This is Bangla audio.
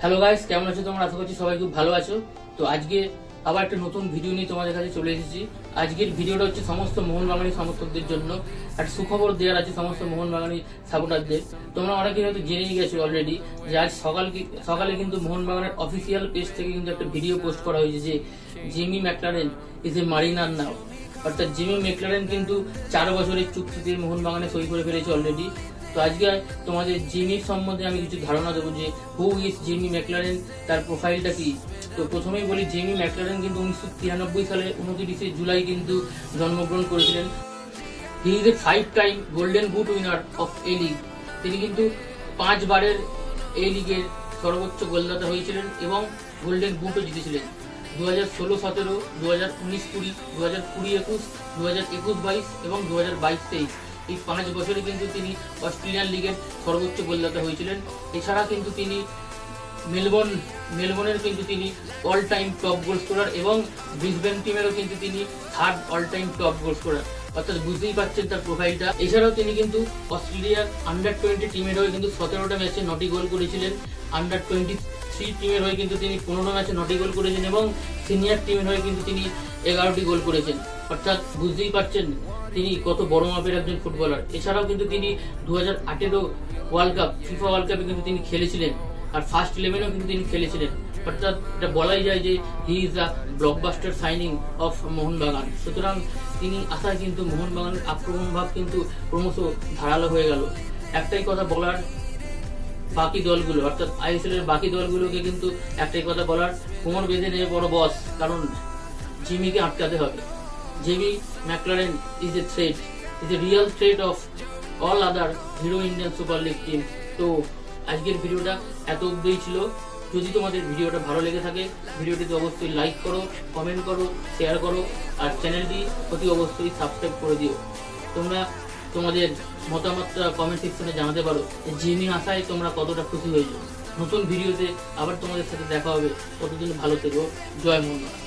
হ্যালো গাইস, কেমন আছো তোমরা? আশা করছি সবাই খুব ভালো আছো। তো আজকে আবার একটা নতুন ভিডিও নিয়ে তোমাদের কাছে চলে এসেছি। আজকের ভিডিওটা হচ্ছে সমস্ত মোহনবাগানী সমর্থকদের জন্য একটা সুখবর দেওয়ার আছে সমস্ত মোহনবাগানী সাপোর্টারদের। তোমরা অনেকেই হয়তো জেনেই গেছো অলরেডি যে আজ সকালে কিন্তু মোহনবাগানের অফিসিয়াল পেজ থেকে কিন্তু একটা ভিডিও পোস্ট করা হয়েছে যে Jimmy McLaren is A mariner নাও। অর্থাৎ জিমি ম্যাকলারেন কিন্তু 4 বছরের চুক্তিতে মোহনবাগানে সই করে ফেলেছে অলরেডি। তো আজকে তোমাদের জিমির সম্বন্ধে আমি কিছু ধারণা দেবো যে হু ইজ জিমি ম্যাকলারেন, তার প্রোফাইলটা কি। তো প্রথমেই বলি, জিমি ম্যাকলারেন কিন্তু 1993 সালে 29 জুলাই কিন্তু জন্মগ্রহণ করেছিলেন। He is a 5 time golden boot winner of A league. তিনি কিন্তু 5 বারের এ লিগের সর্বোচ্চ গোলদাতা হয়েছিলেন এবং গোল্ডেন বুটও জিতেছিলেন। 2016-17, 2019-20, 2020-21, 2021-22 এবং 2022-23 এই 5 বছরে কিন্তু তিনি অস্ট্রেলিয়ান লিগের সর্বোচ্চ গোলদাতা হয়েছিলেন। এছাড়া কিন্তু তিনি মেলবোর্নের কিন্তু তিনি all time top goal scorer এবং ব্রিসবেন টিমেরও কিন্তু তিনি 3rd all time top goal scorer. অর্থাৎ বুঝতেই পারছেন তার প্রোফাইলটা। এছাড়াও তিনি কিন্তু অস্ট্রেলিয়ার আন্ডার 20 টিমের হয়ে কিন্তু 17টা ম্যাচে 9টি গোল করেছিলেন। আন্ডার 23 টিমের হয়ে কিন্তু তিনি 15 ম্যাচে 9টি গোল করেছেন এবং সিনিয়র টিমের হয়ে কিন্তু তিনি 11টি গোল করেছেন। অর্থাৎ বুঝতেই পারছেন তিনি কত বড় মাপের একজন ফুটবলার। এছাড়াও কিন্তু তিনি 2018 ওয়ার্ল্ড কাপ ফিফা ওয়ার্ল্ড কাপে কিন্তু তিনি খেলেছিলেন আর ফার্স্ট 11-এও কিন্তু তিনি খেলেছিলেন। অর্থাৎ এটা বলাই যায় যে he is the blockbuster signing off Mohun Bagan. সুতরাং তিনি আসায় কিন্তু মোহনবাগানের আক্রমণ ভাব কিন্তু ক্রমশ ধারালো হয়ে গেল। একটাই কথা বলার বাকি দলগুলো, অর্থাৎ আইএসএল এর বাকি দলগুলোকে কিন্তু একটাই কথা বলার, কোমর বেঁধে নেবে বড় বস, কারণ জিমিকে আটকাতে হবে। Jimmy McLaren is a threat, is a real threat of all other Hero Indian Super League team. তো আজকের ভিডিওটা এত অবধিই ছিল। যদি তোমাদের ভিডিওটা ভালো লেগে থাকে ভিডিওটিতে অবশ্যই লাইক করো, কমেন্ট করো, শেয়ার করো আর চ্যানেলটি অতি অবশ্যই সাবস্ক্রাইব করে দিও। তোমরা তোমাদের মতামতটা কমেন্ট সেকশনে জানাতে পারো জিমি আসায় তোমরা কতটা খুশি হয়েছো। নতুন ভিডিওতে আবার তোমাদের সাথে দেখা হবে। ততদিন ভালো থেকো। জয় মোহনবাগান।